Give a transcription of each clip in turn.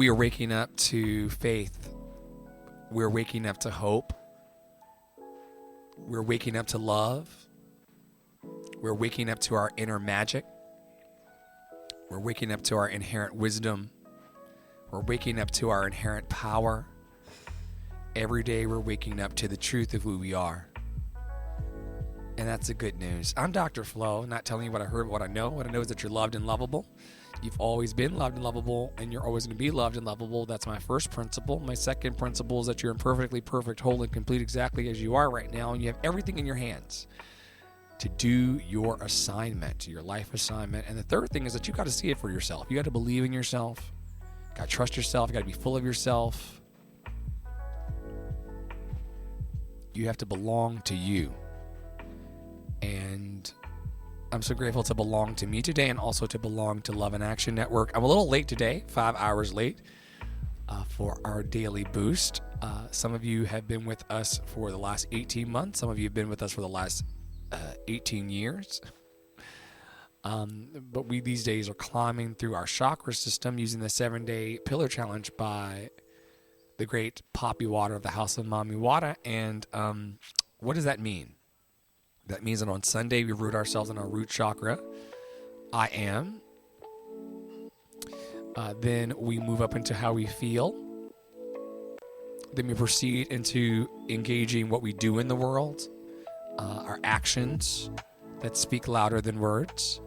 We are waking up to faith. We're waking up to hope. We're waking up to love. We're waking up to our inner magic. We're waking up to our inherent wisdom. We're waking up to our inherent power. Every day we're waking up to the truth of who we are. And that's the good news. I'm Dr. Flo, not telling you what I heard, what I know. What I know is that you're loved and lovable. You've always been loved and lovable, and you're always going to be loved and lovable. That's my first principle. My second principle is that you're imperfectly perfect, whole, and complete exactly as you are right now, and you have everything in your hands to do your assignment, your life assignment. And the third thing is that you got to see it for yourself. You got to believe in yourself. You got to trust yourself. You got to be full of yourself. You have to belong to you. And I'm so grateful to belong to me today and also to belong to Love in Action Network. I'm a little late today, 5 hours late for our daily boost. Some of you have been with us for the last 18 months. Some of you have been with us for the last 18 years. But we these days are climbing through our chakra system using the 7-day pillar challenge by the great Poppy Water of the House of Mami Wada. And what does that mean? That means that on Sunday we root ourselves in our root chakra. I am. Then we move up into how we feel. Then we proceed into engaging what we do in the world, our actions that speak louder than words.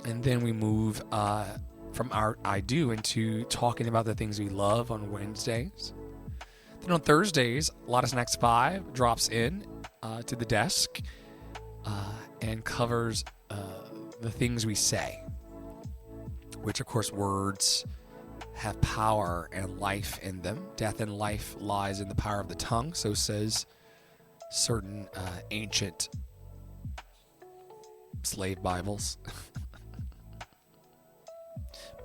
And then we move from our I do into talking about the things we love on Wednesdays. Then on Thursdays, Lotus Next 5 drops in to the desk and covers the things we say, which of course words have power and life in them. Death and life lies in the power of the tongue, so says certain ancient slave Bibles.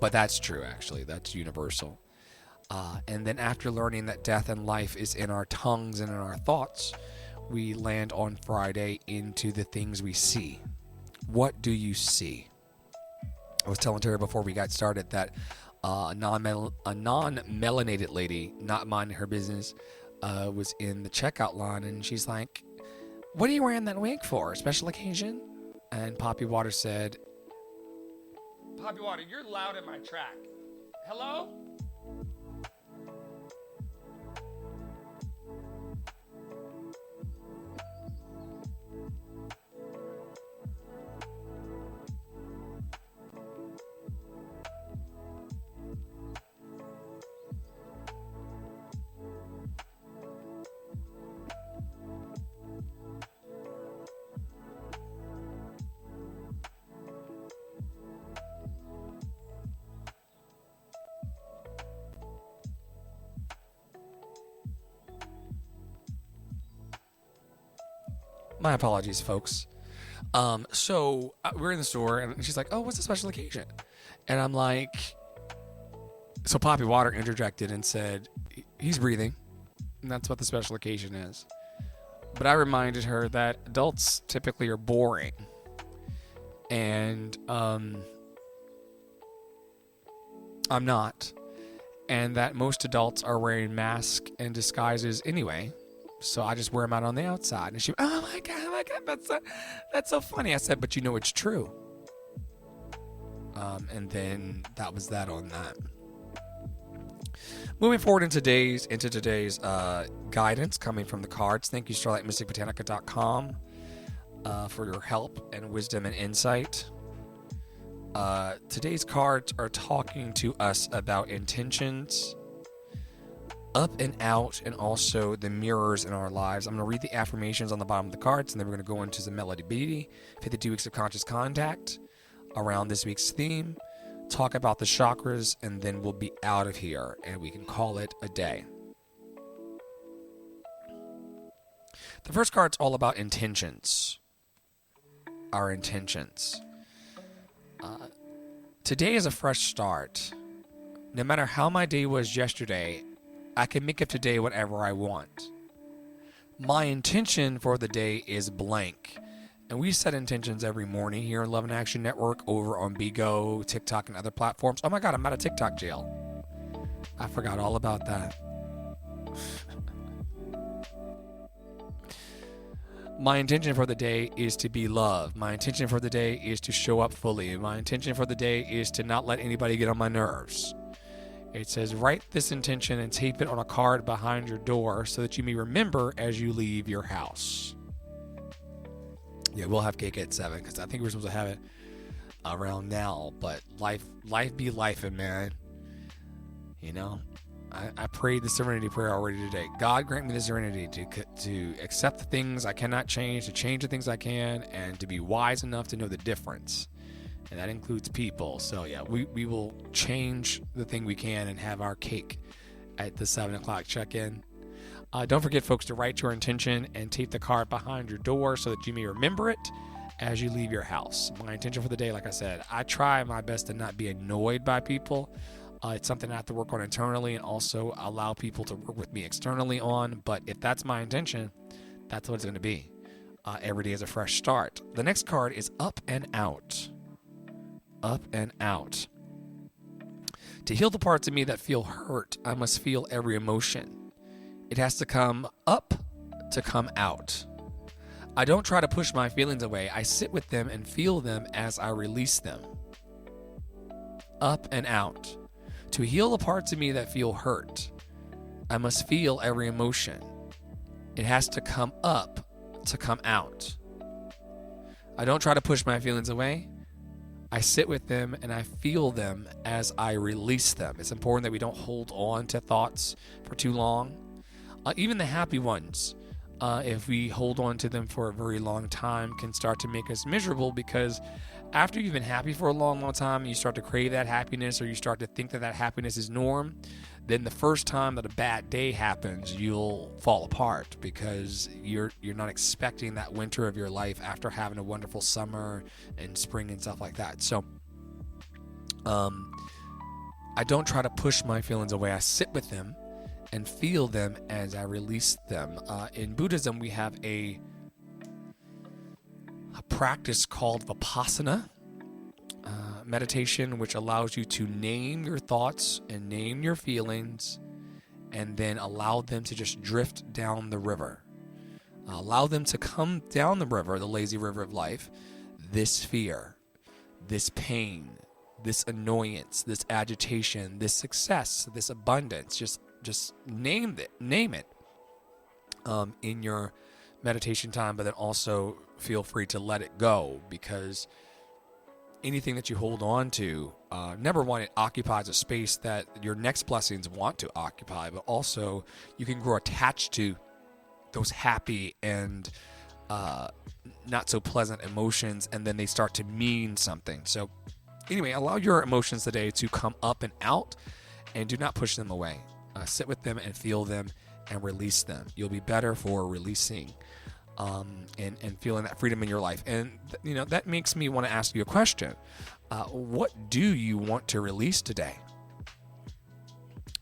But that's true, actually. That's universal. And then after learning that death and life is in our tongues and in our thoughts, we land on Friday into the things we see. What do you see? I was telling Terry before we got started that a non-melanated lady, not minding her business, was in the checkout line, and she's like, "What are you wearing that wig for? A special occasion?" And Poppy Water said, "Poppy Water, you're loud in my track. Hello?" My apologies, folks. So we're in the store, and she's like, "Oh, what's the special occasion?" And I'm like, so Poppy Water interjected and said, "He's breathing, and that's what the special occasion is." But I reminded her that adults typically are boring, and I'm not, and that most adults are wearing masks and disguises anyway. So I just wear them out on the outside. And she, oh my God, that's so funny. I said, but you know it's true. And then that was that on that. Moving forward into today's guidance coming from the cards. Thank you, StarlightMysticBotanica.com, for your help and wisdom and insight. Today's cards are talking to us about intentions, up and out, and also the mirrors in our lives. I'm going to read the affirmations on the bottom of the cards, and then we're going to go into the Melody Beauty, 52 Weeks of Conscious Contact, around this week's theme, talk about the chakras, and then we'll be out of here, and we can call it a day. The first card's all about intentions. Our intentions. Today is a fresh start. No matter how my day was yesterday, I can make of today whatever I want. My intention for the day is blank, And we set intentions every morning here in Love and Action Network over on Bigo, TikTok, and other platforms. Oh my God, I'm out of TikTok jail. I forgot all about that. My intention for the day is to be loved. My intention for the day is to show up fully. My intention for the day is to not let anybody get on my nerves. It says, write this intention and tape it on a card behind your door so that you may remember as you leave your house. Yeah, we'll have cake at 7 because I think we're supposed to have it around now. But life be lifing, man. You know, I prayed the serenity prayer already today. God grant me the serenity to accept the things I cannot change, to change the things I can, and to be wise enough to know the difference. And that includes people. So yeah, we will change the thing we can and have our cake at the 7 o'clock check-in. Don't forget, folks, to write your intention and tape the card behind your door so that you may remember it as you leave your house. My intention for the day, like I said, I try my best to not be annoyed by people. It's something I have to work on internally and also allow people to work with me externally on. But if that's my intention, that's what it's going to be. Every day is a fresh start. The next card is up and out. Up and out. To heal the parts of me that feel hurt, I must feel every emotion. It has to come up to come out. I don't try to push my feelings away. I sit with them and feel them as I release them. Up and out. To heal the parts of me that feel hurt, I must feel every emotion. It has to come up to come out. I don't try to push my feelings away. I sit with them and I feel them as I release them. It's important that we don't hold on to thoughts for too long. Even the happy ones, if we hold on to them for a very long time, can start to make us miserable, because after you've been happy for a long, long time and you start to crave that happiness, or you start to think that happiness is norm, then the first time that a bad day happens, you'll fall apart because you're not expecting that winter of your life after having a wonderful summer and spring and stuff like that. So I don't try to push my feelings away. I sit with them and feel them as I release them. In Buddhism, we have a practice called Vipassana meditation, which allows you to name your thoughts and name your feelings, and then allow them to just drift down the river. Allow them to come down the river, the lazy river of life. This fear, this pain, this annoyance, this agitation, this success, this abundance. Just name it in your meditation time, but then also feel free to let it go, because anything that you hold on to, number one, it occupies a space that your next blessings want to occupy, but also you can grow attached to those happy and not so pleasant emotions, and then they start to mean something. So anyway, allow your emotions today to come up and out, and do not push them away. Sit with them and feel them and release them. You'll be better for releasing and feeling that freedom in your life. And, that makes me want to ask you a question. What do you want to release today?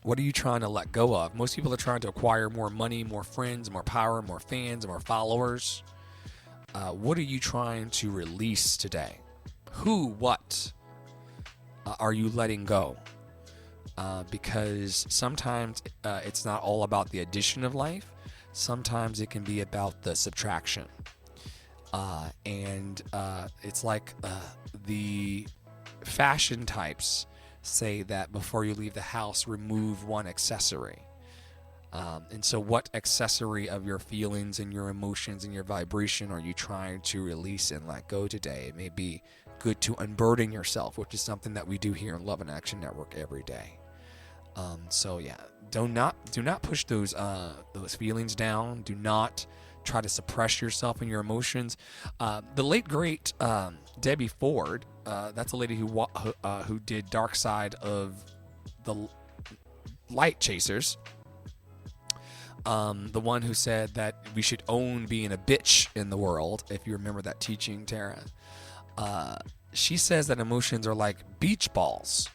What are you trying to let go of? Most people are trying to acquire more money, more friends, more power, more fans, more followers. What are you trying to release today? What are you letting go? Because sometimes it's not all about the addition of life. Sometimes it can be about the subtraction. And it's like the fashion types say that before you leave the house, remove one accessory. And so what accessory of your feelings and your emotions and your vibration are you trying to release and let go today? It may be good to unburden yourself, which is something that we do here in Love and Action Network every day. So yeah, do not push those feelings down. Do not try to suppress yourself and your emotions. The late great Debbie Ford, that's a lady who did Dark Side of the Light Chasers. The one who said that we should own being a bitch in the world. If you remember that teaching, Tara, she says that emotions are like beach balls.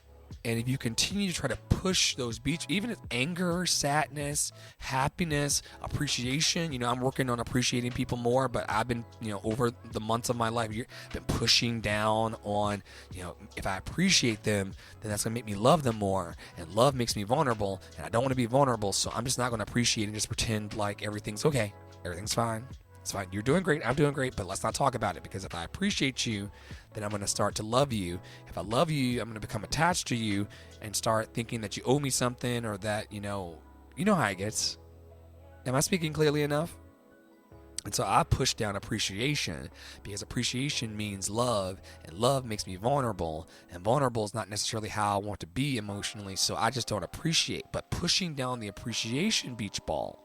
And if you continue to try to push those beats, even if anger, sadness, happiness, appreciation, I'm working on appreciating people more, but I've been, over the months of my life, been pushing down on, if I appreciate them, then that's going to make me love them more. And love makes me vulnerable, and I don't want to be vulnerable, so I'm just not going to appreciate and just pretend like everything's okay. Everything's fine. It's fine. You're doing great. I'm doing great, but let's not talk about it, because if I appreciate you, then I'm going to start to love you. If I love you, I'm going to become attached to you and start thinking that you owe me something, or that, you know how it gets. Am I speaking clearly enough? And so I push down appreciation, because appreciation means love, and love makes me vulnerable, and vulnerable is not necessarily how I want to be emotionally, so I just don't appreciate. But pushing down the appreciation beach ball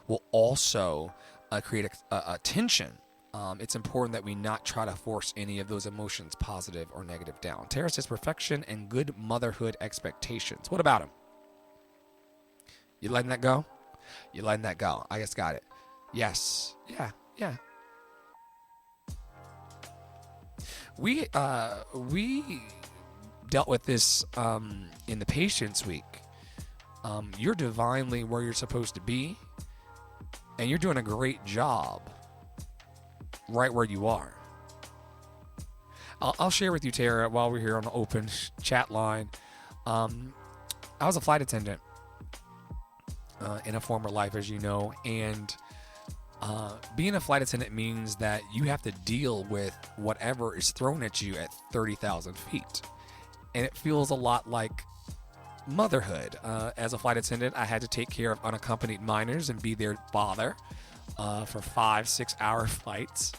will also create a tension. It's important that we not try to force any of those emotions, positive or negative, down. Tara says perfection and good motherhood expectations. What about them? You letting that go? You letting that go? I just got it. Yes. Yeah. We dealt with this in the Patience Week. You're divinely where you're supposed to be, and you're doing a great job right where you are. I'll share with you, Tara, while we're here on the open chat line. I was a flight attendant in a former life, as you know, and being a flight attendant means that you have to deal with whatever is thrown at you at 30,000 feet. And it feels a lot like motherhood. As a flight attendant, I had to take care of unaccompanied minors and be their father for 5-6 hour flights.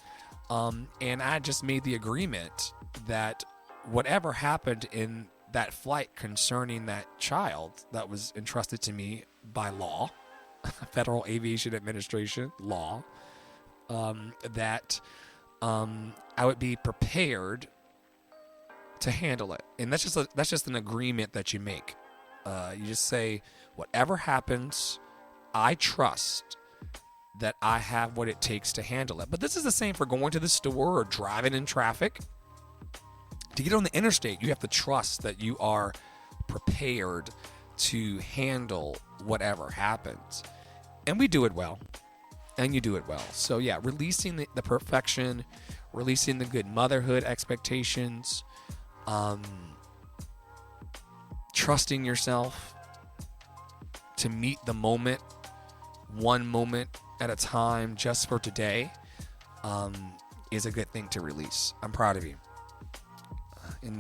And I just made the agreement that whatever happened in that flight concerning that child that was entrusted to me by law, Federal Aviation Administration law, that I would be prepared to handle it. And that's just an agreement that you make. You just say, whatever happens, I trust that I have what it takes to handle it. But this is the same for going to the store or driving in traffic. To get on the interstate, you have to trust that you are prepared to handle whatever happens. And we do it well. And you do it well. So yeah, releasing the perfection, releasing the good motherhood expectations, trusting yourself to meet the moment, one moment at a time, just for today, is a good thing to release. I'm proud of you. In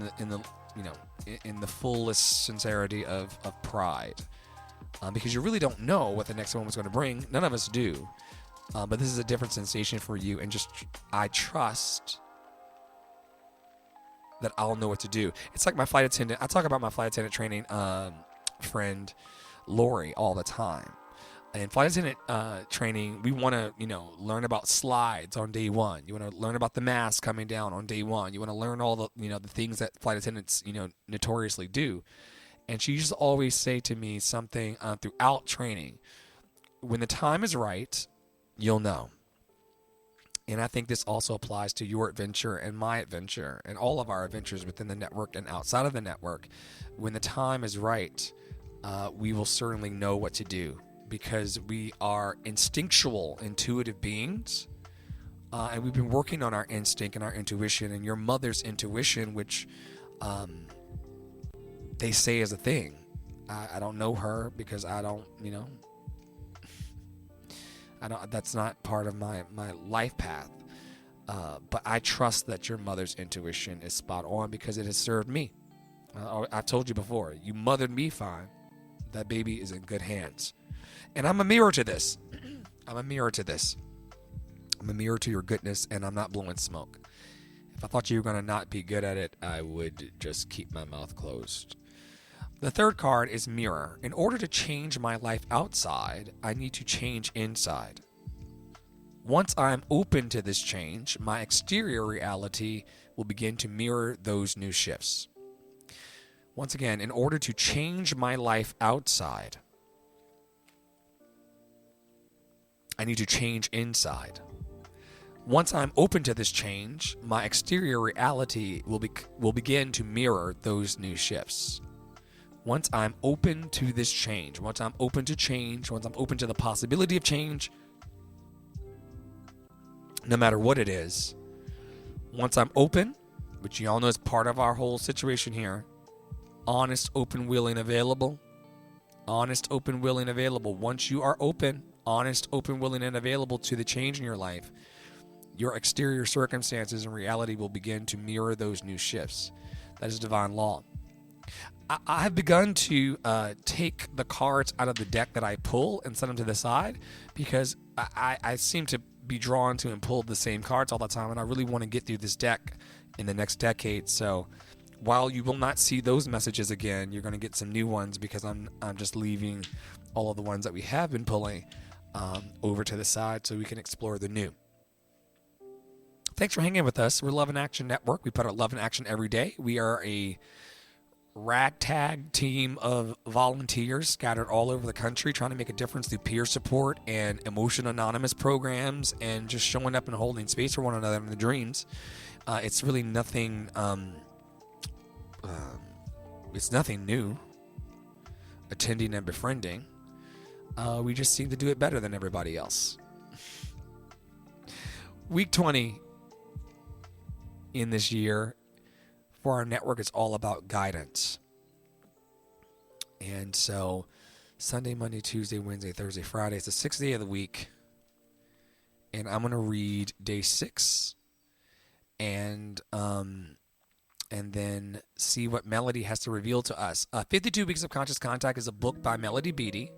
the fullest sincerity of pride, because you really don't know what the next moment's going to bring. None of us do, but this is a different sensation for you. And I trust that I'll know what to do. It's like my flight attendant. I talk about my flight attendant training friend Lori all the time. In flight attendant training, we want to, learn about slides on day one. You want to learn about the mask coming down on day one. You want to learn all the, the things that flight attendants, notoriously do. And she used to always say to me something throughout training: when the time is right, you'll know. And I think this also applies to your adventure and my adventure and all of our adventures within the network and outside of the network. When the time is right, we will certainly know what to do, because we are instinctual, intuitive beings. And we've been working on our instinct and our intuition, and your mother's intuition, which they say is a thing. I don't know her, because I don't, that's not part of my life path. But I trust that your mother's intuition is spot on, because it has served me. I've told you before, you mothered me fine. That baby is in good hands. And I'm a mirror to this. I'm a mirror to this. I'm a mirror to your goodness, and I'm not blowing smoke. If I thought you were going to not be good at it, I would just keep my mouth closed. The third card is mirror. In order to change my life outside, I need to change inside. Once I'm open to this change, my exterior reality will begin to mirror those new shifts. Once again, in order to change my life outside, I need to change inside. Once I'm open to this change, my exterior reality will begin to mirror those new shifts. Once I'm open to this change, once I'm open to change, once I'm open to the possibility of change, no matter what it is, once I'm open, which you all know is part of our whole situation here, honest, open, willing, available. Honest, open, willing, available. Once you are open, honest, open, willing, and available to the change in your life, your exterior circumstances and reality will begin to mirror those new shifts. That is divine law. I have begun to take the cards out of the deck that I pull and set them to the side because I seem to be drawn to and pull the same cards all the time, and I really want to get through this deck in the next decade. So while you will not see those messages again, you're going to get some new ones because I'm just leaving all of the ones that we have been pulling over to the side so we can explore the new. Thanks for hanging with us. We're Love in Action Network. We put out love in action every day. We are a ragtag team of volunteers scattered all over the country trying to make a difference through peer support and Emotion Anonymous programs and just showing up and holding space for one another in the dreams. It's really nothing... it's nothing new, attending and befriending. We just seem to do it better than everybody else. Week 20 in this year for our network is all about guidance. And so Sunday, Monday, Tuesday, Wednesday, Thursday, Friday is the 6th day of the week. And I'm going to read day 6 and then see what Melody has to reveal to us. 52 Weeks of Conscious Contact is a book by Melody Beattie.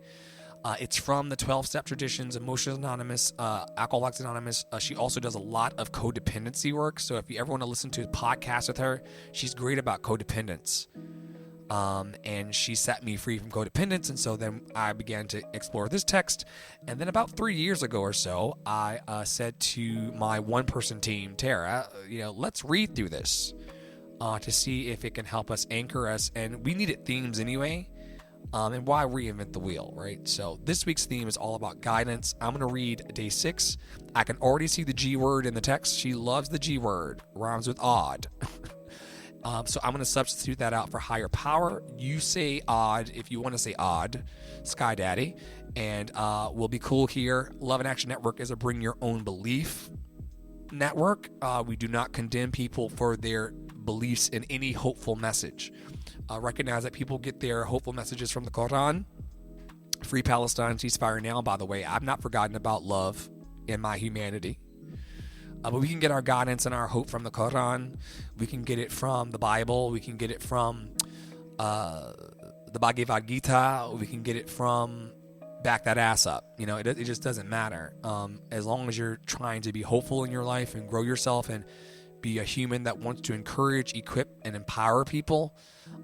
It's from the 12-step traditions, Emotion Anonymous, Alcoholics Anonymous. She also does a lot of codependency work. So if you ever want to listen to a podcast with her, she's great about codependence. And she set me free from codependence. And so then I began to explore this text. And then about 3 years ago or so, I said to my one-person team, Tara, let's read through this. To see if it can help us anchor us. And we needed themes anyway. And why reinvent the wheel, right? So this week's theme is all about guidance. I'm going to read day 6. I can already see the G word in the text. She loves the G word. Rhymes with odd. So I'm going to substitute that out for higher power. You say odd if you want to say odd. Sky Daddy. And we'll be cool here. Love in Action Network is a bring your own belief network. We do not condemn people for their beliefs in any hopeful message. Recognize that people get their hopeful messages from the Quran. Free Palestine, ceasefire now. By the way, I've not forgotten about love in my humanity. But we can get our guidance and our hope from the Quran. We can get it from the Bible. We can get it from the Bhagavad Gita. We can get it from back that ass up. It just doesn't matter. As long as you're trying to be hopeful in your life and grow yourself and be a human that wants to encourage, equip, and empower people.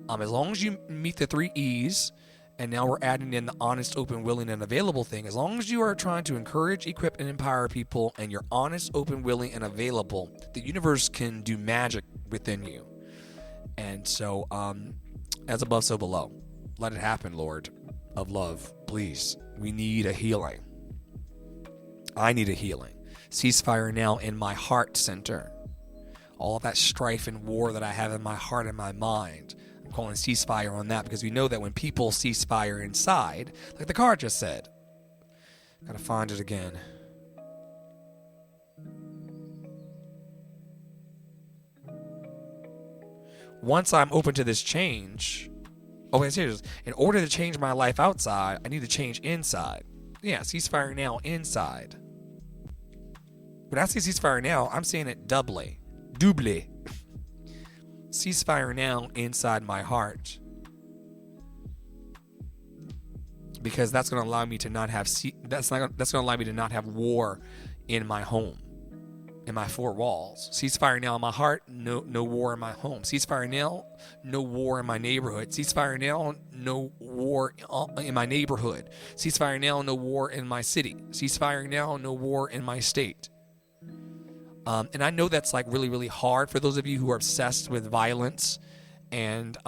As long as you meet the 3 E's, and now we're adding in the honest, open, willing, and available thing. As long as you are trying to encourage, equip, and empower people, and you're honest, open, willing, and available, the universe can do magic within you. And so, as above, so below. Let it happen, Lord of love. Please. We need a healing. I need a healing. Ceasefire now in my heart center. All of that strife and war that I have in my heart and my mind. I'm calling ceasefire on that because we know that when people cease fire inside, like the card just said. Gotta find it again. Once I'm open to this change, it's here. In order to change my life outside, I need to change inside. Yeah, ceasefire now inside. When I say ceasefire now, I'm saying it doubly. Double. Ceasefire now inside my heart. Because that's going to allow me to not have that's going to allow me to not have war in my home, in my 4 walls. Ceasefire now in my heart, no war in my home. Ceasefire now, no war in my neighborhood. Ceasefire now, no war in my neighborhood. Ceasefire now, no war in my city. Ceasefire now, no war in my state. And I know that's like really, really hard for those of you who are obsessed with violence and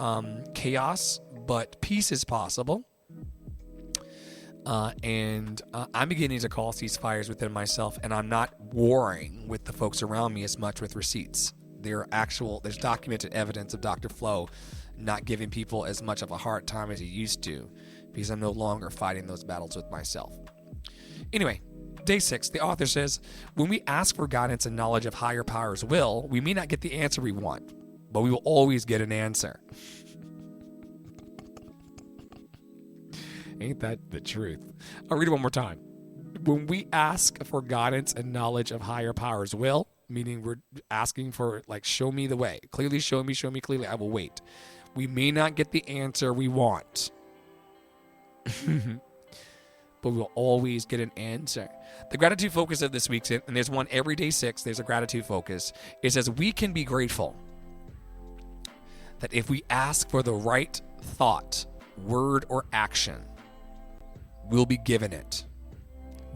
chaos, but peace is possible. And I'm beginning to call ceasefires within myself, and I'm not warring with the folks around me as much with receipts. There's documented evidence of Dr. Flo not giving people as much of a hard time as he used to, because I'm no longer fighting those battles with myself. Anyway, day 6, the author says, when we ask for guidance and knowledge of higher powers' will, we may not get the answer we want, but we will always get an answer. Ain't that the truth? I'll read it one more time. When we ask for guidance and knowledge of higher powers' will, meaning we're asking for, like, show me the way. Clearly show me clearly. I will wait. We may not get the answer we want, but we'll always get an answer. The gratitude focus of this week's, and there's one every day 6, there's a gratitude focus. It says we can be grateful that if we ask for the right thought, word, or action, we'll be given it.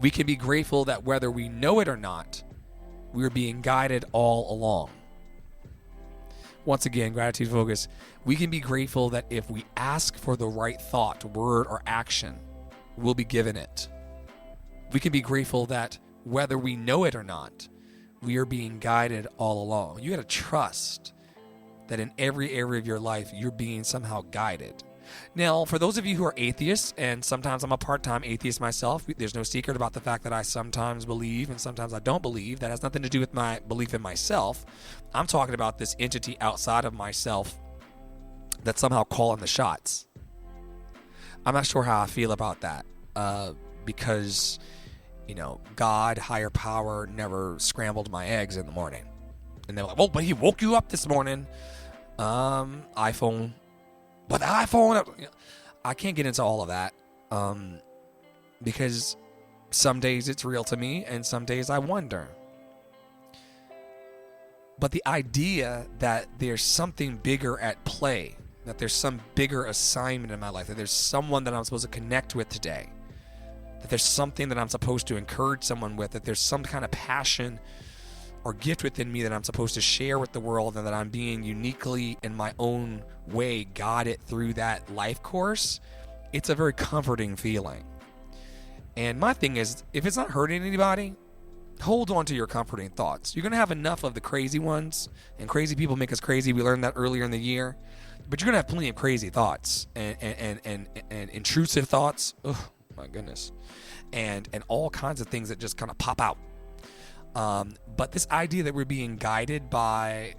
We can be grateful that whether we know it or not, we're being guided all along. Once again, gratitude focus. We can be grateful that if we ask for the right thought, word, or action, we'll be given it. We can be grateful that whether we know it or not, we are being guided all along. You got to trust that in every area of your life, you're being somehow guided. Now, for those of you who are atheists, and sometimes I'm a part-time atheist myself, there's no secret about the fact that I sometimes believe and sometimes I don't believe. That has nothing to do with my belief in myself. I'm talking about this entity outside of myself that's somehow calling the shots. I'm not sure how I feel about that because, God, higher power, never scrambled my eggs in the morning. And they're like, well, but he woke you up this morning. iPhone. But the iPhone, I can't get into all of that because some days it's real to me and some days I wonder. But the idea that there's something bigger at play, that there's some bigger assignment in my life, that there's someone that I'm supposed to connect with today, that there's something that I'm supposed to encourage someone with, that there's some kind of passion or gift within me that I'm supposed to share with the world, and that I'm being uniquely in my own way guided through that life course, it's a very comforting feeling. And my thing is, if it's not hurting anybody, hold on to your comforting thoughts. You're going to have enough of the crazy ones, and crazy people make us crazy. We learned that earlier in the year. But you're going to have plenty of crazy thoughts and intrusive thoughts. Oh, my goodness. And all kinds of things that just kind of pop out. But this idea that we're being guided by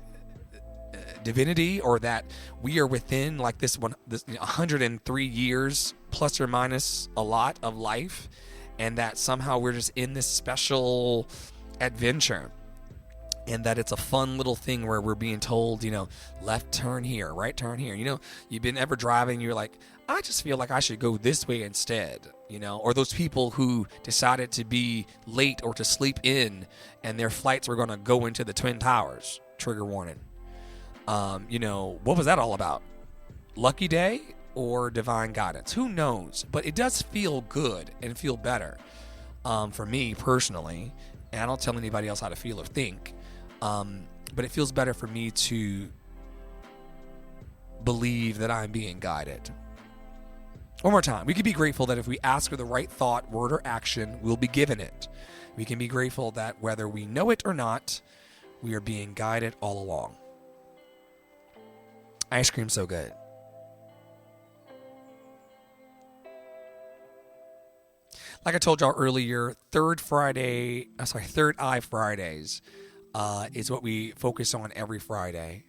divinity, or that we are within like this 103 years plus or minus a lot of life, and that somehow we're just in this special adventure, and that it's a fun little thing where we're being told, left turn here, right turn here. You've been ever driving, you're like, I just feel like I should go this way instead, or those people who decided to be late or to sleep in and their flights were going to go into the Twin Towers. Trigger warning. What was that all about? Lucky day or divine guidance? Who knows? But it does feel good and feel better for me personally. And I don't tell anybody else how to feel or think. But it feels better for me to believe that I'm being guided. One more time. We can be grateful that if we ask for the right thought, word, or action, we'll be given it. We can be grateful that whether we know it or not, we are being guided all along. Ice cream's so good. Like I told y'all earlier, Third Eye Fridays is what we focus on every Friday.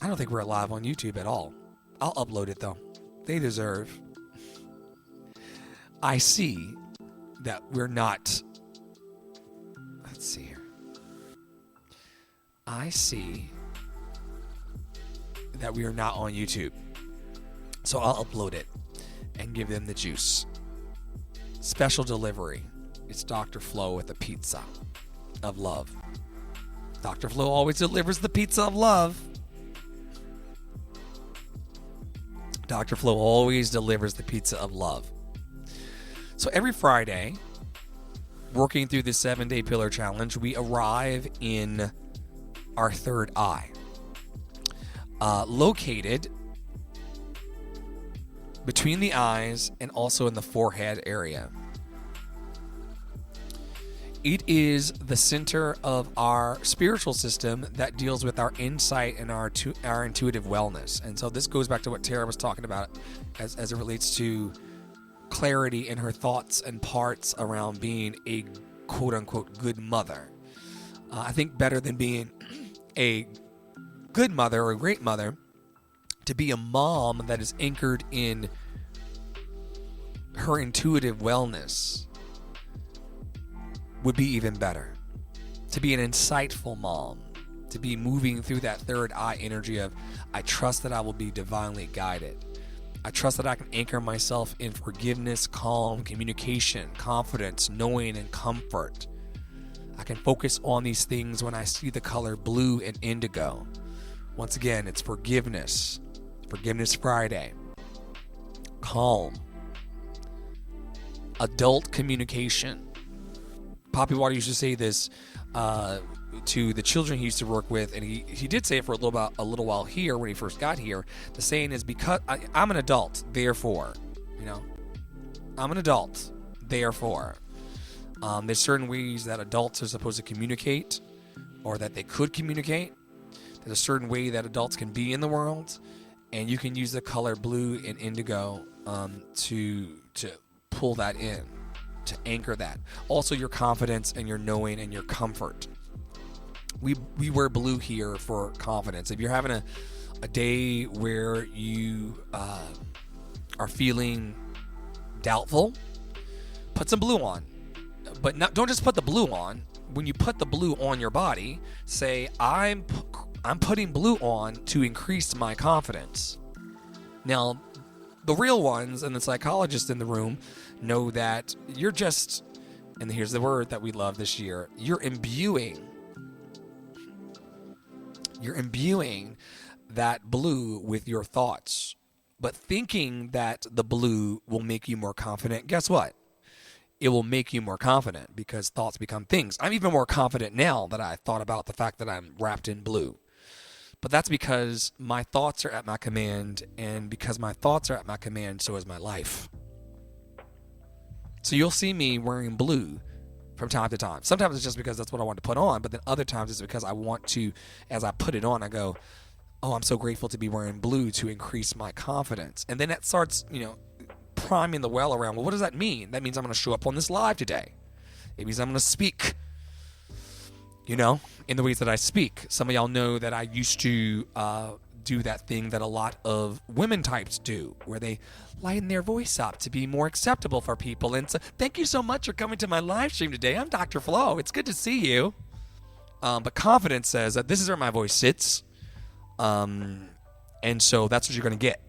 I don't think we're live on YouTube at all. I'll upload it though. They deserve. I see that we're not. Let's see here. I see that we are not on YouTube. So I'll upload it and give them the juice. Special delivery. It's Dr. Flo with a pizza of love. Dr. Flo always delivers the pizza of love. Dr. Flo always delivers the pizza of love. So every Friday, working through the 7-day pillar challenge, we arrive in our third eye, located between the eyes and also in the forehead area. It is the center of our spiritual system that deals with our insight and our intuitive wellness. And so this goes back to what Tara was talking about as it relates to clarity in her thoughts and parts around being a quote-unquote good mother. I think better than being a good mother or a great mother, to be a mom that is anchored in her intuitive wellness would be even better. To be an insightful mom, to be moving through that third eye energy of, I trust that I will be divinely guided. I trust that I can anchor myself in forgiveness, calm, communication, confidence, knowing, and comfort. I can focus on these things when I see the color blue and indigo. Once again, it's forgiveness. Forgiveness Friday. Calm. Adult communication. Poppy Water used to say this to the children he used to work with, and he did say it for a little while here when he first got here. The saying is, because I'm an adult, therefore, I'm an adult, therefore. There's certain ways that adults are supposed to communicate, or that they could communicate. There's a certain way that adults can be in the world, and you can use the color blue and indigo to pull that in, to anchor that. Also, your confidence and your knowing and your comfort. We wear blue here for confidence. If you're having a day where you are feeling doubtful, put some blue on. But don't just put the blue on. When you put the blue on your body, say, I'm putting blue on to increase my confidence. Now, the real ones and the psychologists in the room know that you're just, and here's the word that we love this year, you're imbuing that blue with your thoughts. But thinking that the blue will make you more confident, guess what? It will make you more confident, because thoughts become things. I'm even more confident now that I thought about the fact that I'm wrapped in blue. But that's because my thoughts are at my command, and because my thoughts are at my command, so is my life. So you'll see me wearing blue from time to time. Sometimes it's just because that's what I want to put on, but then other times it's because I want to, as I put it on, I go, oh, I'm so grateful to be wearing blue to increase my confidence. And then that starts, priming the well around, well, what does that mean? That means I'm going to show up on this live today. It means I'm going to speak, in the ways that I speak. Some of y'all know that I used to do that thing that a lot of women types do, where they lighten their voice up to be more acceptable for people. And so, thank you so much for coming to my live stream today. I'm Dr. Flo. It's good to see you. But confidence says that this is where my voice sits. And so that's what you're going to get.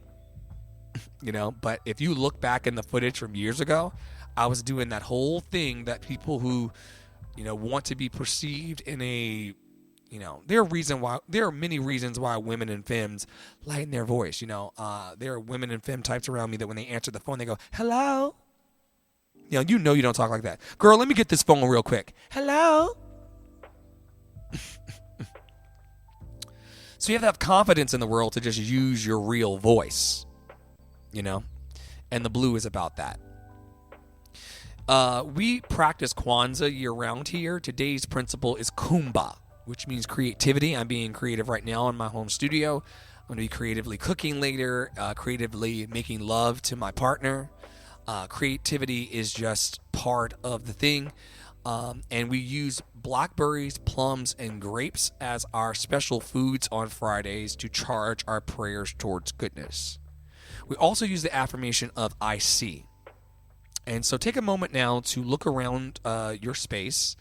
But if you look back in the footage from years ago, I was doing that whole thing that people who, want to be perceived in a, there are many reasons why women and femmes lighten their voice. There are women and femme types around me that when they answer the phone, they go, hello. You don't talk like that. Girl, let me get this phone real quick. Hello. So you have to have confidence in the world to just use your real voice. And the blue is about that. We practice Kwanzaa year-round here. Today's principle is Kumba, which means creativity. I'm being creative right now in my home studio. I'm going to be creatively cooking later, creatively making love to my partner. Creativity is just part of the thing. And we use blackberries, plums, and grapes as our special foods on Fridays to charge our prayers towards goodness. We also use the affirmation of I see. And so take a moment now to look around your space.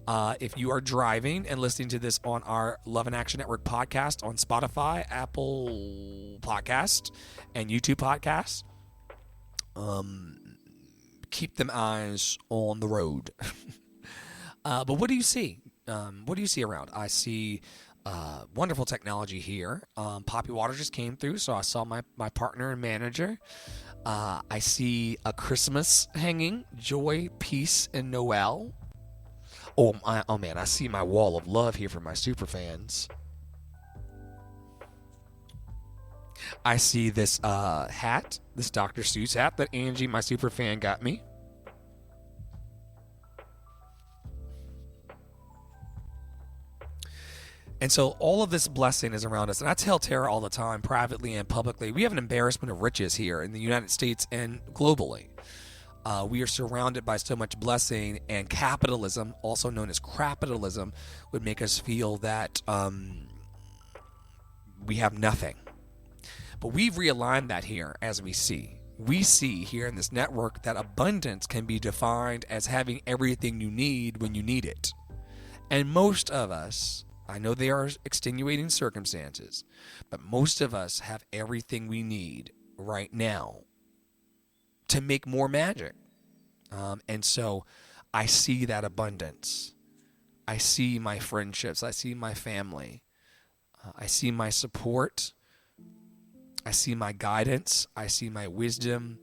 If you are driving and listening to this on our Love and Action Network podcast on Spotify, Apple Podcast, and YouTube Podcast, keep them eyes on the road. But what do you see? What do you see around? I see wonderful technology here. Poppy Water just came through, so I saw my partner and manager. I see a Christmas hanging, joy, peace, and Noel. Oh man, I see my wall of love here for my super fans. I see this hat, this Dr. Seuss hat that Angie, my super fan, got me. And so all of this blessing is around us. And I tell Tara all the time, privately and publicly, we have an embarrassment of riches here in the United States and globally. We are surrounded by so much blessing, and capitalism, also known as crapitalism, would make us feel that we have nothing. But we've realigned that here as we see. We see here in this network that abundance can be defined as having everything you need when you need it. And most of us, I know there are extenuating circumstances, but most of us have everything we need right now to make more magic. And so I see that abundance. I see my friendships. I see my family. I see my support. I see my guidance. I see my wisdom.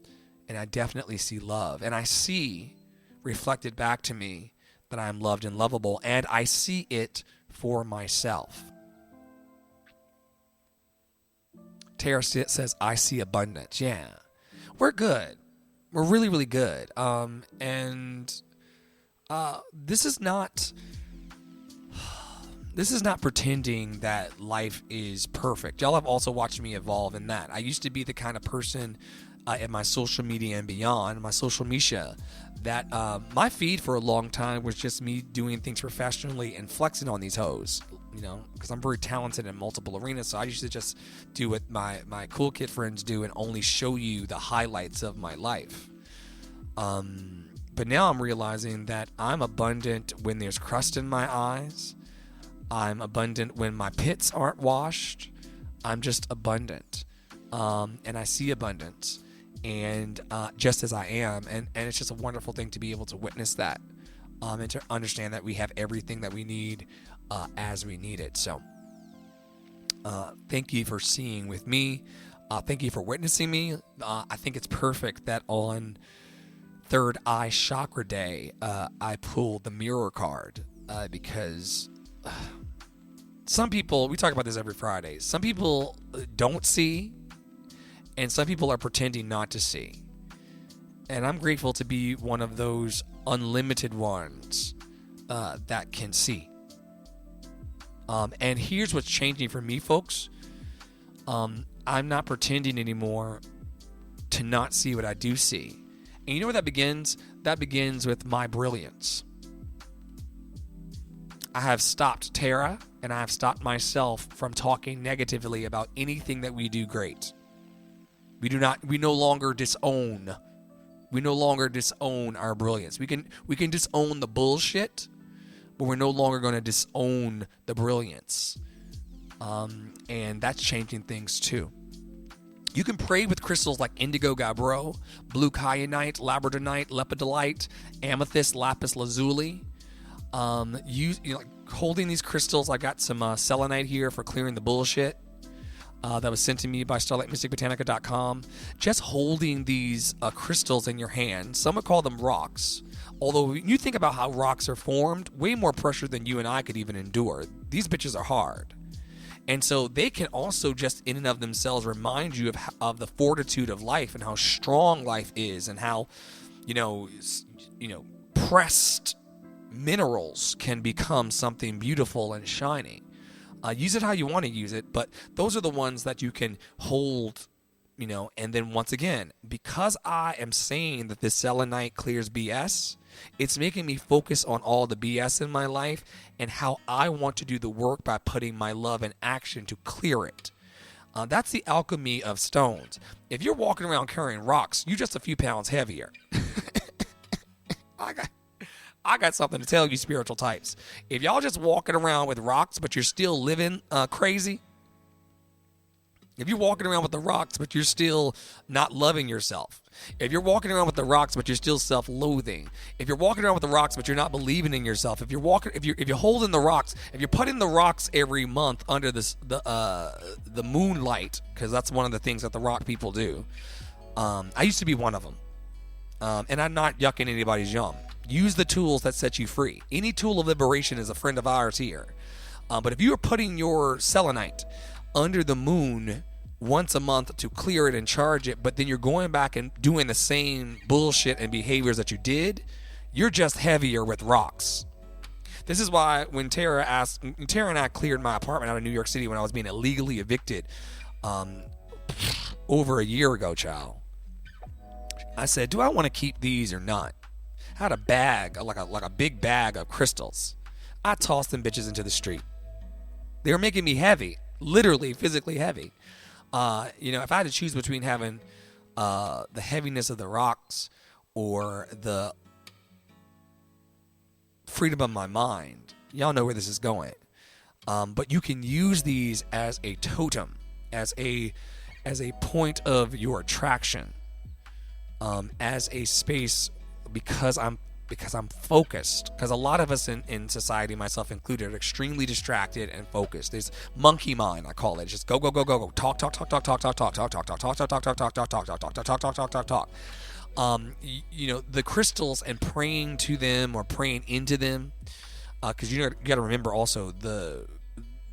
And I definitely see love. And I see reflected back to me that I'm loved and lovable. And I see it for myself. Tara says, I see abundance. Yeah, we're good. We're really, really good. This is not pretending that life is perfect. Y'all have also watched me evolve in that. I used to be the kind of person in my social media and beyond, my social media, that my feed for a long time was just me doing things professionally and flexing on these hoes, because I'm very talented in multiple arenas. So I used to just do what my cool kid friends do and only show you the highlights of my life. But now I'm realizing that I'm abundant when there's crust in my eyes. I'm abundant when my pits aren't washed. I'm just abundant. And I see abundance. And just as I am, and it's just a wonderful thing to be able to witness that, and to understand that we have everything that we need as we need it. So thank you for seeing with me. Thank you for witnessing me. I think it's perfect that on Third Eye Chakra Day, I pulled the mirror card because some people, we talk about this every Friday, some people don't see, and some people are pretending not to see. And I'm grateful to be one of those unlimited ones that can see. And here's what's changing for me, folks. I'm not pretending anymore to not see what I do see. And you know where that begins? That begins with my brilliance. I have stopped Tara, and I have stopped myself from talking negatively about anything that we do great. We no longer disown. We no longer disown our brilliance. We can disown the bullshit, but we're no longer going to disown the brilliance. And that's changing things too. You can pray with crystals like indigo gabbro, blue kyanite, labradorite, lepidolite, amethyst, lapis lazuli. Holding these crystals, I got some selenite here for clearing the bullshit. That was sent to me by StarlightMysticBotanica.com. Just holding these crystals in your hand. Some would call them rocks. Although when you think about how rocks are formed, way more pressure than you and I could even endure. These bitches are hard. And so they can also just in and of themselves remind you of the fortitude of life and how strong life is, and how, pressed minerals can become something beautiful and shiny. Use it how you want to use it, but those are the ones that you can hold, and then once again, because I am saying that this selenite clears BS, it's making me focus on all the BS in my life and how I want to do the work by putting my love in action to clear it. That's the alchemy of stones. If you're walking around carrying rocks, you're just a few pounds heavier. I got something to tell you, spiritual types. If y'all just walking around with rocks, but you're still living crazy, if you're walking around with the rocks, but you're still not loving yourself, if you're walking around with the rocks, but you're still self-loathing, if you're walking around with the rocks, but you're not believing in yourself, if you're holding the rocks, if you're putting the rocks every month under the moonlight, because that's one of the things that the rock people do. I used to be one of them, and I'm not yucking anybody's yum. Use the tools that set you free. Any tool of liberation is a friend of ours here. But if you are putting your selenite under the moon once a month to clear it and charge it, but then you're going back and doing the same bullshit and behaviors that you did, you're just heavier with rocks. This is why when Tara and I cleared my apartment out of New York City when I was being illegally evicted over a year ago, child. I said, do I want to keep these or not? I had a bag, like a big bag of crystals. I tossed them bitches into the street. They were making me heavy, literally, physically heavy. If I had to choose between having the heaviness of the rocks or the freedom of my mind, y'all know where this is going. But you can use these as a totem, as a point of your attraction, as a space, because I'm focused. Because a lot of us in society, myself included, are extremely distracted and focused. There's monkey mind, I call it. Just go, go, go, go, go. Talk. The crystals and praying to them or praying into them, because you got to remember also the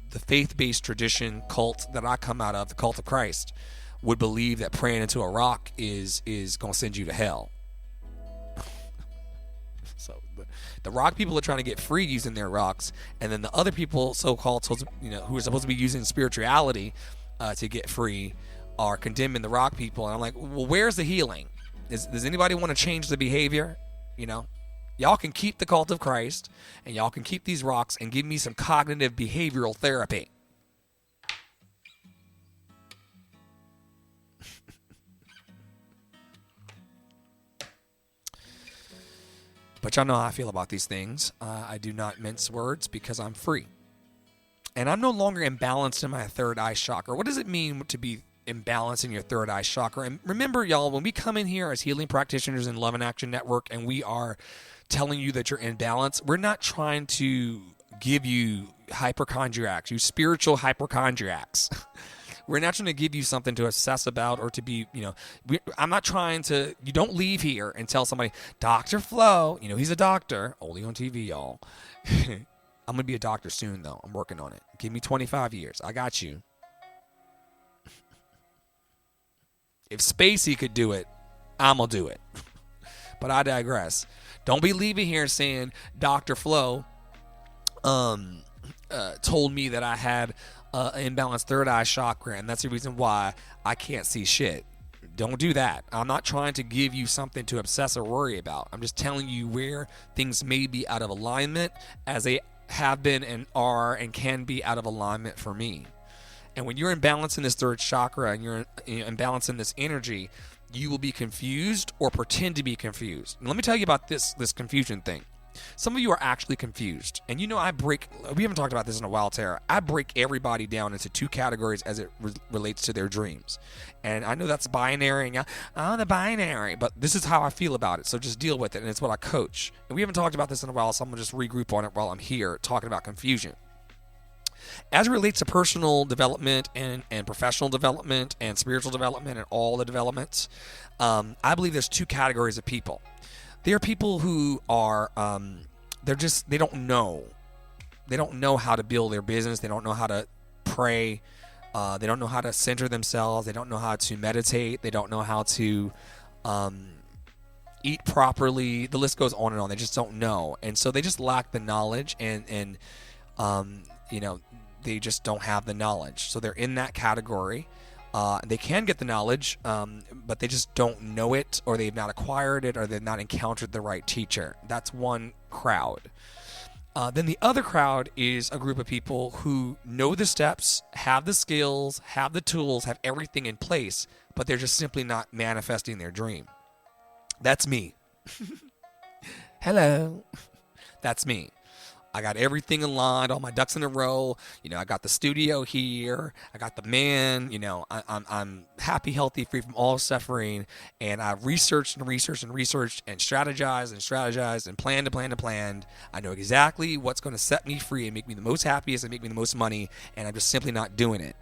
faith-based tradition cult that I come out of, the cult of Christ, would believe that praying into a rock is going to send you to hell. So the rock people are trying to get free using their rocks, and then the other people, so-called, who are supposed to be using spirituality to get free, are condemning the rock people. And I'm like, well, where's the healing? Does anybody want to change the behavior? Y'all can keep the cult of Christ, and y'all can keep these rocks and give me some cognitive behavioral therapy. But y'all know how I feel about these things. I do not mince words because I'm free. And I'm no longer imbalanced in my third eye chakra. What does it mean to be imbalanced in your third eye chakra? And remember, y'all, when we come in here as healing practitioners in Love and Action Network and we are telling you that you're in balance, we're not trying to give you hypochondriacs, you spiritual hypochondriacs. We're not trying to give you something to obsess about or to be, I'm not trying to, you don't leave here and tell somebody, Dr. Flo, he's a doctor, only on TV, y'all. I'm going to be a doctor soon, though. I'm working on it. Give me 25 years. I got you. If Spacey could do it, I'm going to do it. But I digress. Don't be leaving here saying Dr. Flo told me that I had an imbalanced third eye chakra, and that's the reason why I can't see shit. Don't do that. I'm not trying to give you something to obsess or worry about. I'm just telling you where things may be out of alignment, as they have been and are and can be out of alignment for me. And when you're imbalanced in this third chakra and you're imbalanced in this energy, you will be confused or pretend to be confused. And let me tell you about this confusion thing. Some of you are actually confused. And we haven't talked about this in a while, Tara. I break everybody down into two categories as it relates to their dreams. And I know that's binary. The binary. But this is how I feel about it. So just deal with it. And it's what I coach. And we haven't talked about this in a while, so I'm going to just regroup on it while I'm here talking about confusion. As it relates to personal development and professional development and spiritual development and all the developments, I believe there's two categories of people. There are people who are, they don't know. They don't know how to build their business. They don't know how to pray. They don't know how to center themselves. They don't know how to meditate. They don't know how to eat properly. The list goes on and on. They just don't know. And so they just lack the knowledge and they just don't have the knowledge. So they're in that category. They can get the knowledge, but they just don't know it, or they've not acquired it, or they've not encountered the right teacher. That's one crowd. Then the other crowd is a group of people who know the steps, have the skills, have the tools, have everything in place, but they're just simply not manifesting their dream. That's me. Hello. That's me. I got everything in line, all my ducks in a row. I got the studio here. I got the man. I'm happy, healthy, free from all suffering. And I've researched and strategized and planned. I know exactly what's going to set me free and make me the most happiest and make me the most money. And I'm just simply not doing it.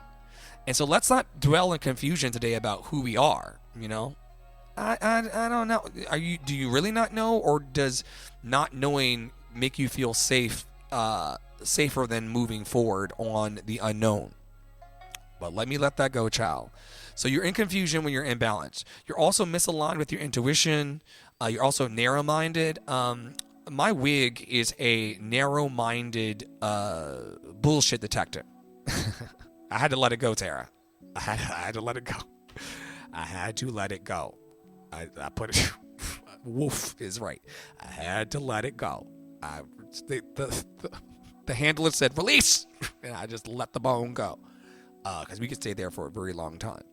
And so let's not dwell in confusion today about who we are. I don't know. Do you really not know, or does not knowing make you feel safer than moving forward on the unknown? But let me let that go, child. So you're in confusion when you're imbalanced. You're also misaligned with your intuition. You're also narrow-minded. my wig is a narrow-minded bullshit detector. I had to let it go, Tara. I had to let it go. I had to let it go. I put it. Woof is right. I had to let it go. The handler said release, and I just let the bone go because we could stay there for a very long time.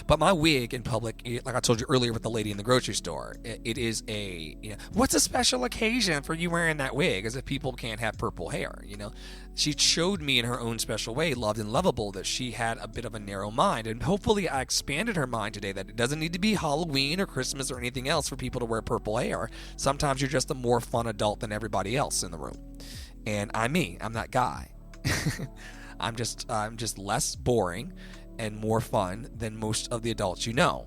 But my wig in public, like I told you earlier with the lady in the grocery store, it is what's a special occasion for you wearing that wig? As if people can't have purple hair, She showed me in her own special way, loved and lovable, that she had a bit of a narrow mind. And hopefully I expanded her mind today that it doesn't need to be Halloween or Christmas or anything else for people to wear purple hair. Sometimes you're just a more fun adult than everybody else in the room. And I'm me. I'm that guy. I'm just less boring and more fun than most of the adults you know.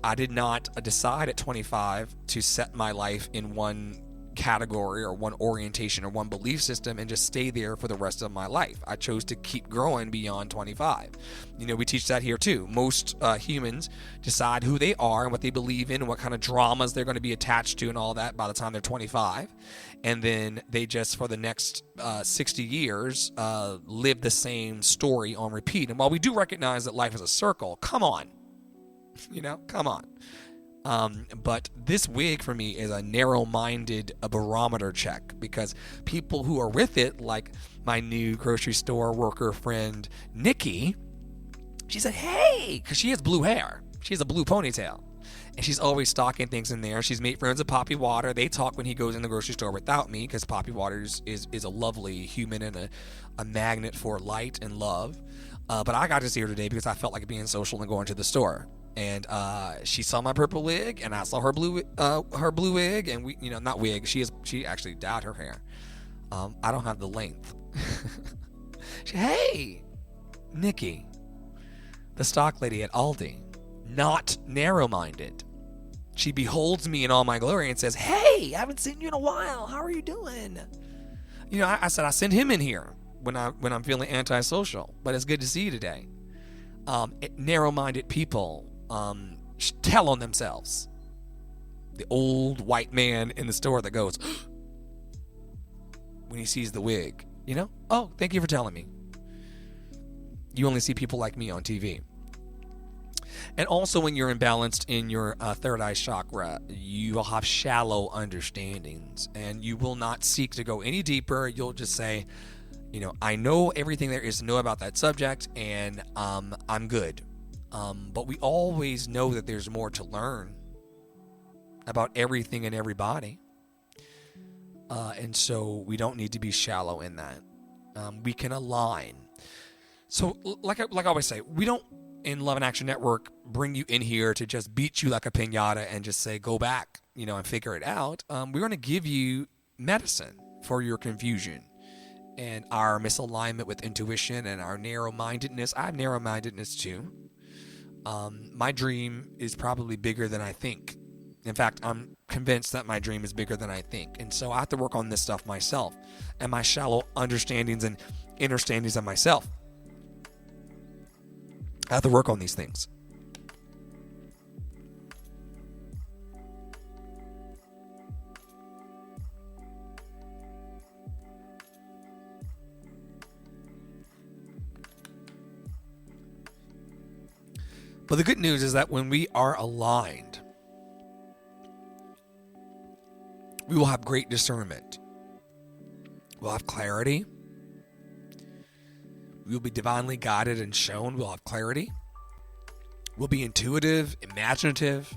I did not decide at 25 to set my life in one category or one orientation or one belief system and just stay there for the rest of my life. I chose to keep growing beyond 25. We teach that here too. Most humans decide who they are and what they believe in and what kind of dramas they're going to be attached to and all that by the time they're 25. And then they just, for the next 60 years, live the same story on repeat. And while we do recognize that life is a circle, come on. Come on. But this wig for me is a narrow-minded barometer check, because people who are with it, like my new grocery store worker friend, Nikki, she said, hey, because she has blue hair. She has a blue ponytail. And she's always stocking things in there. She's made friends with Poppy Water. They talk when he goes in the grocery store without me, because Poppy Water is a lovely human and a magnet for light and love. But I got to see her today because I felt like being social and going to the store. And she saw my purple wig, and I saw her blue wig, and we, not wig. She actually dyed her hair. I don't have the length. Hey, Nikki, the stock lady at Aldi, not narrow-minded. She beholds me in all my glory and says, hey, I haven't seen you in a while. How are you doing? I said I send him in here when I'm feeling antisocial, but it's good to see you today. Narrow-minded people tell on themselves. The old white man in the store that goes when he sees the wig, oh, thank you for telling me. You only see people like me on TV. And also, when you're imbalanced in your third eye chakra, you will have shallow understandings, and you will not seek to go any deeper. You'll just say, I know everything there is to know about that subject, and I'm good. But we always know that there's more to learn about everything and everybody. And so we don't need to be shallow in that. We can align. So like I always say, we don't, in Love and Action Network, bring you in here to just beat you like a piñata and just say, go back, and figure it out. We're going to give you medicine for your confusion and our misalignment with intuition and our narrow-mindedness. I have narrow-mindedness too. My dream is probably bigger than I think. In fact, I'm convinced that my dream is bigger than I think. And so I have to work on this stuff myself and my shallow understandings and understandings of myself. I have to work on these things. But the good news is that when we are aligned, we will have great discernment. We'll have clarity. We will be divinely guided and shown. We'll have clarity. We'll be intuitive, imaginative.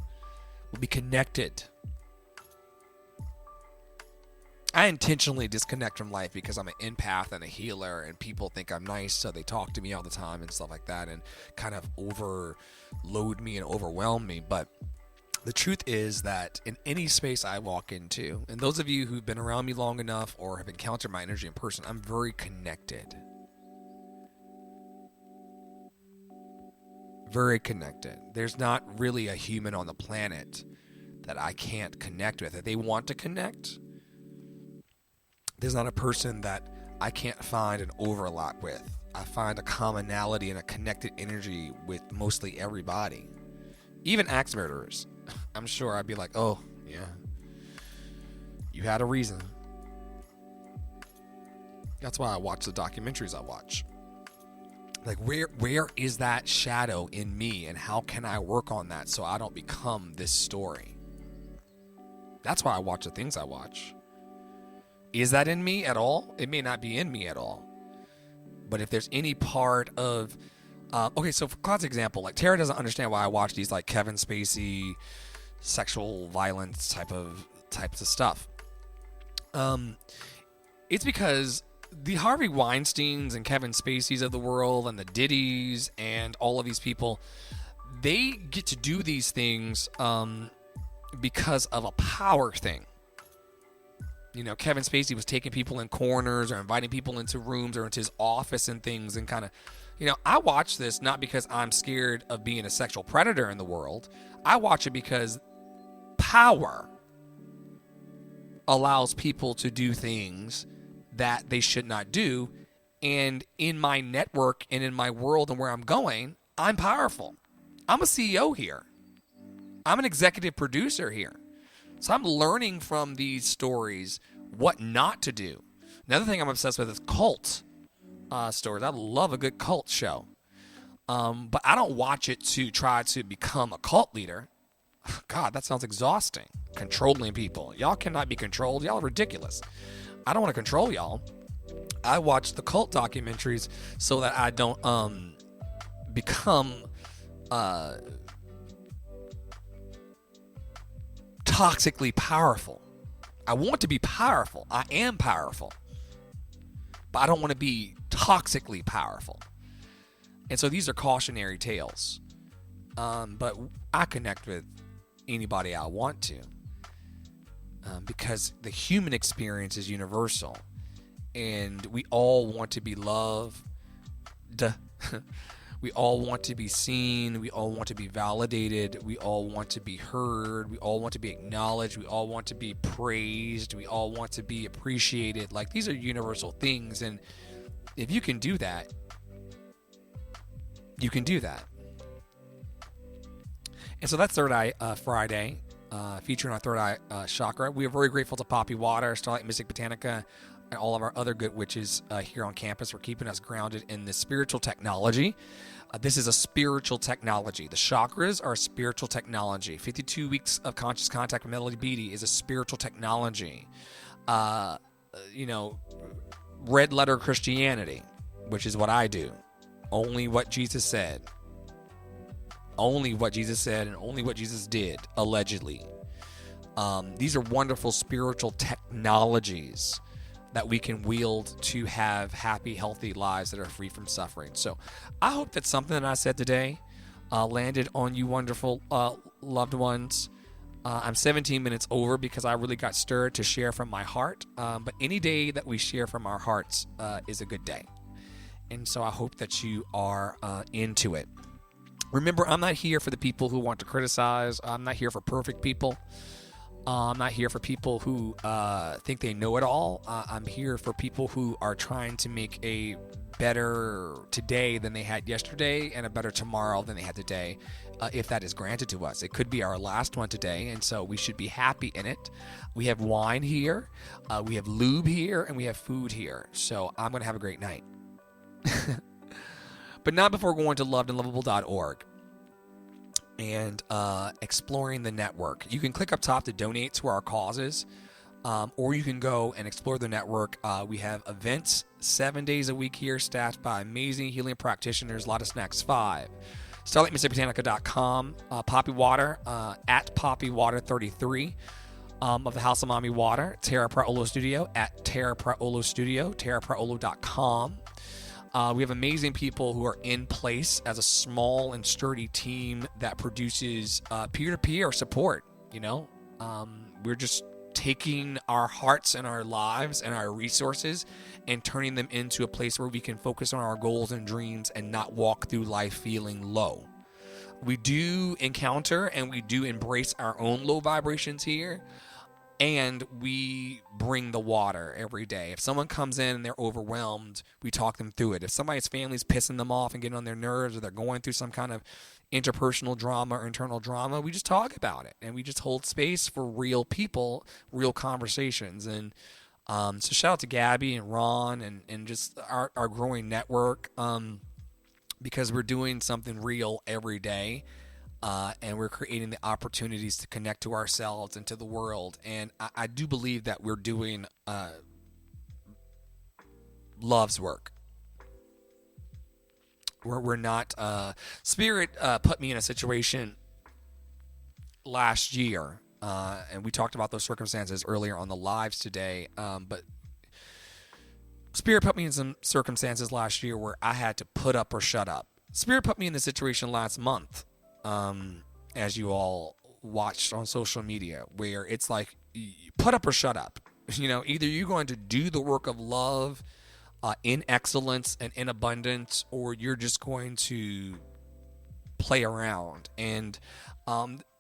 We'll be connected. I intentionally disconnect from life because I'm an empath and a healer, and people think I'm nice, so they talk to me all the time and stuff like that and kind of overload me and overwhelm me. But the truth is that in any space I walk into, and those of you who've been around me long enough or have encountered my energy in person, I'm very connected. Very connected. There's not really a human on the planet that I can't connect with. If they want to connect, there's not a person that I can't find an overlap with. I find a commonality and a connected energy with mostly everybody. Even axe murderers. I'm sure I'd be like, oh, yeah. You had a reason. That's why I watch the documentaries I watch. Like, where is that shadow in me, and how can I work on that so I don't become this story? That's why I watch the things I watch. Is that in me at all? It may not be in me at all. But if there's any part of... okay, so for Claude's example, like, Tara doesn't understand why I watch these, like, Kevin Spacey, sexual violence types of stuff. It's because... the Harvey Weinsteins and Kevin Spaceys of the world and the Diddys and all of these people, they get to do these things because of a power thing. You know, Kevin Spacey was taking people in corners or inviting people into rooms or into his office and things, and kind of, you know, I watch this not because I'm scared of being a sexual predator in the world. I watch it because power allows people to do things that they should not do. And in my network and in my world and where I'm going, I'm powerful. I'm a CEO here. I'm an executive producer here. So I'm learning from these stories what not to do. Another thing I'm obsessed with is cult stories. I love a good cult show. But I don't watch it to try to become a cult leader. God, that sounds exhausting. Controlling people. Y'all cannot be controlled. Y'all are ridiculous. I don't want to control y'all. I watch the cult documentaries so that I don't become toxically powerful. I want to be powerful. I am powerful. But I don't want to be toxically powerful. And so these are cautionary tales. But I connect with anybody I want to. Because the human experience is universal, and we all want to be loved. We all want to be seen. We all want to be validated. We all want to be heard. We all want to be acknowledged. We all want to be praised. We all want to be appreciated. Like, these are universal things, and if you can do that, you can do that. And so that's Third Eye Friday. Featuring our Third Eye Chakra. We are very grateful to Poppy Water, Starlight Mystic Botanica, and all of our other good witches here on campus for keeping us grounded in this spiritual technology. This is a spiritual technology. The chakras are a spiritual technology. 52 weeks of conscious contact with Melody Beatty is a spiritual technology. You know, red letter Christianity, which is what I do. Only what Jesus said. Only what Jesus said and only what Jesus did, allegedly. These are wonderful spiritual technologies that we can wield to have happy, healthy lives that are free from suffering. So I hope that something that I said today landed on you wonderful loved ones. I'm 17 minutes over because I really got stirred to share from my heart. But any day that we share from our hearts is a good day. And so I hope that you are into it. Remember, I'm not here for the people who want to criticize. I'm not here for perfect people. I'm not here for people who think they know it all. I'm here for people who are trying to make a better today than they had yesterday and a better tomorrow than they had today, if that is granted to us. It could be our last one today, and so we should be happy in it. We have wine here, we have lube here, and we have food here. So I'm going to have a great night. But not before going to lovedandlovable.org and exploring the network. You can click up top to donate to our causes, or you can go and explore the network. We have events 7 days a week here, staffed by amazing healing practitioners. A lot of snacks. 5. StarlightMysticBotanica.com. Poppy Water at PoppyWater33 of the House of Mommy Water. Tara Praolo Studio at Tara Praolo Studio. TaraPraolo.com. We have amazing people who are in place as a small and sturdy team that produces peer-to-peer support. You know, we're just taking our hearts and our lives and our resources and turning them into a place where we can focus on our goals and dreams and not walk through life feeling low. We do encounter and we do embrace our own low vibrations here, And we bring the water every day. If someone comes in and they're overwhelmed, we talk them through it. If somebody's family's pissing them off and getting on their nerves, or they're going through some kind of interpersonal drama or internal drama, we just talk about it. And we just hold space for real people, real conversations. And so shout out to Gabby and Ron and just our growing network, because we're doing something real every day. And we're creating the opportunities to connect to ourselves and to the world. And I do believe that we're doing love's work. We're not... Spirit put me in a situation last year, and we talked about those circumstances earlier on the lives today, but Spirit put me in some circumstances last year where I had to put up or shut up. Spirit put me in the situation last month, as you all watched on social media, where it's like, put up or shut up. Either you're going to do the work of love in excellence and in abundance, or you're just going to play around. And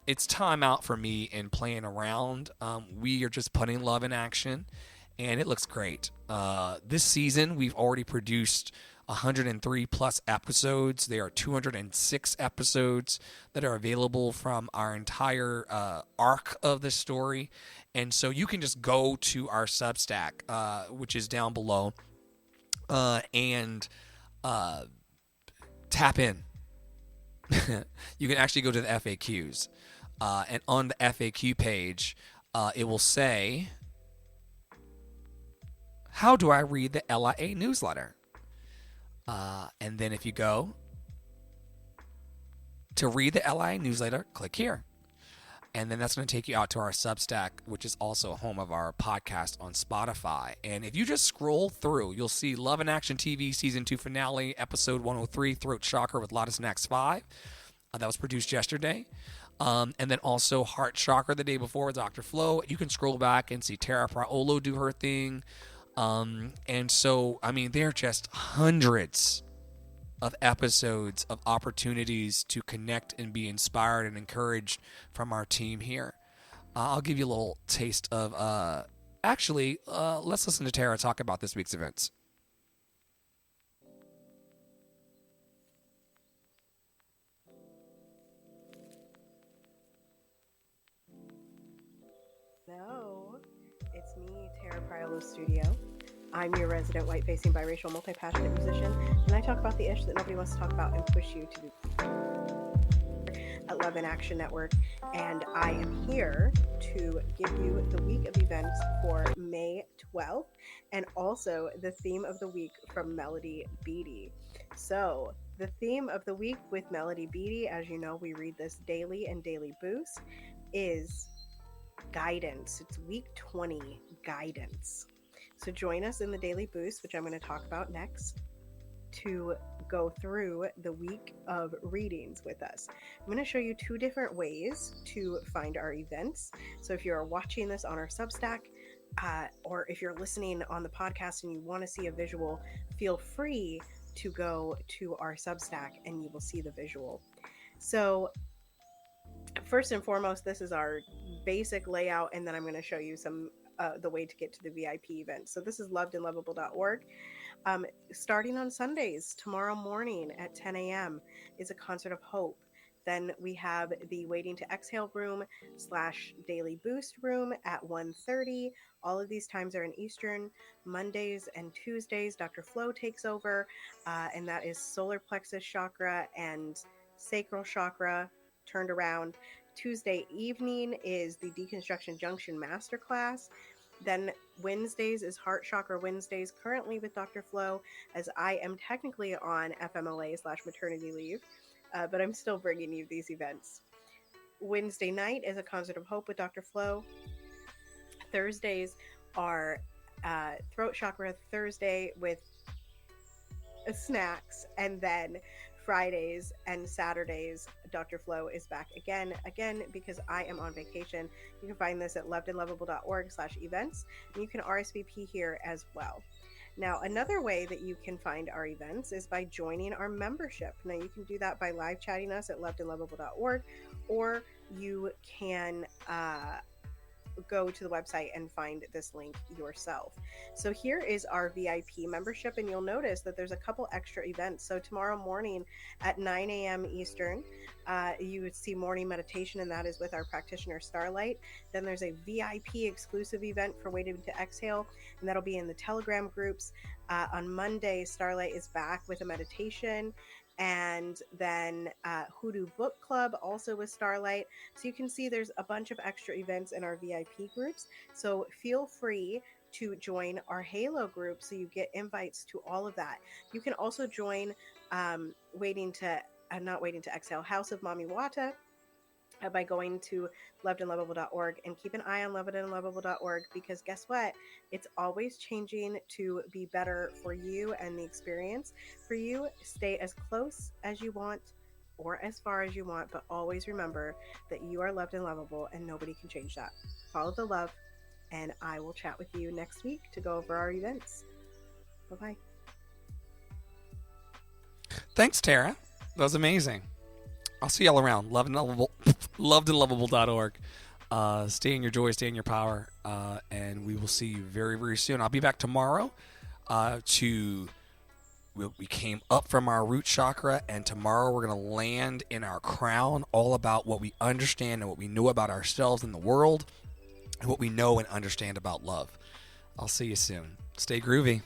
it's time out for me in playing around. We are just putting love in action, and it looks great. This season, we've already produced 103 plus episodes. There are 206 episodes that are available from our entire arc of the story. And so you can just go to our Substack, which is down below, and tap in. You can actually go to the FAQs. And on the FAQ page, it will say, how do I read the LIA newsletter? And then if you go to read the LIA newsletter, click here. And then that's going to take you out to our Substack, which is also home of our podcast on Spotify. And if you just scroll through, you'll see Love in Action TV Season 2 Finale, Episode 103, Throat Chakra with Lotus Next 5. That was produced yesterday. And then also Heart Chakra the day before with Dr. Flo. You can scroll back and see Tara Praolo do her thing. And so, there are just hundreds of episodes of opportunities to connect and be inspired and encouraged from our team here. I'll give you a little taste of, let's listen to Tara talk about this week's events. Hello, it's me, Tara Priolo Studio. I'm your resident white-facing biracial multi-passionate musician, and I talk about the ish that nobody wants to talk about and push you to do at Love in Action Network. And I am here to give you the week of events for May 12th, and also the theme of the week from Melody Beatty. So the theme of the week with Melody Beatty, as you know, we read this daily and daily boost, is guidance. It's week 20 guidance. So join us in the daily boost, which I'm going to talk about next, to go through the week of readings with us. I'm going to show you two different ways to find our events. So if you're watching this on our Substack, or if you're listening on the podcast and you want to see a visual, feel free to go to our Substack and you will see the visual. So first and foremost, this is our basic layout, and then I'm going to show you some the way to get to the VIP event. So this is lovedandlovable.org. Starting on Sundays, tomorrow morning at 10 a.m. is a concert of hope. Then we have the Waiting to Exhale room / Daily Boost room at 1:30. All of these times are in Eastern. Mondays and Tuesdays, Dr. Flo takes over, and that is solar plexus chakra and sacral chakra turned around. Tuesday evening is the Deconstruction Junction Masterclass. Then Wednesdays is Heart Chakra Wednesdays, currently with Dr. Flo, as I am technically on FMLA / maternity leave, but I'm still bringing you these events. Wednesday night is a Concert of Hope with Dr. Flo. Thursdays are Throat Chakra Thursday with snacks, and then Fridays and Saturdays, Dr. Flo is back again, because I am on vacation. You can find this at lovedandlovable.org /events, and you can RSVP here as well. Now, another way that you can find our events is by joining our membership. Now, you can do that by live chatting us at lovedandlovable.org, or you can go to the website and find this link yourself. So here is our VIP membership, and you'll notice that there's a couple extra events. So tomorrow morning at 9 a.m. Eastern, you would see morning meditation, and that is with our practitioner Starlight. Then there's a VIP exclusive event for Waiting to Exhale, and that'll be in the Telegram groups. On Monday, Starlight is back with a meditation, and then Hoodoo Book Club also with Starlight. So you can see there's a bunch of extra events in our VIP groups. So feel free to join our Halo group so you get invites to all of that. You can also join not Waiting to Exhale, House of Mami Wata, by going to lovedandlovable.org, and keep an eye on lovedandlovable.org, because guess what? It's always changing to be better for you and the experience for you. Stay as close as you want or as far as you want, but always remember that you are loved and lovable, and nobody can change that. Follow the love, and I will chat with you next week to go over our events. Bye-bye. Thanks, Tara. That was amazing. I'll see y'all around. Lovedandlovable.org. Stay in your joy, stay in your power, and we will see you very, very soon. I'll be back tomorrow. We came up from our root chakra, and tomorrow we're going to land in our crown, all about what we understand and what we know about ourselves and the world, and what we know and understand about love. I'll see you soon. Stay groovy.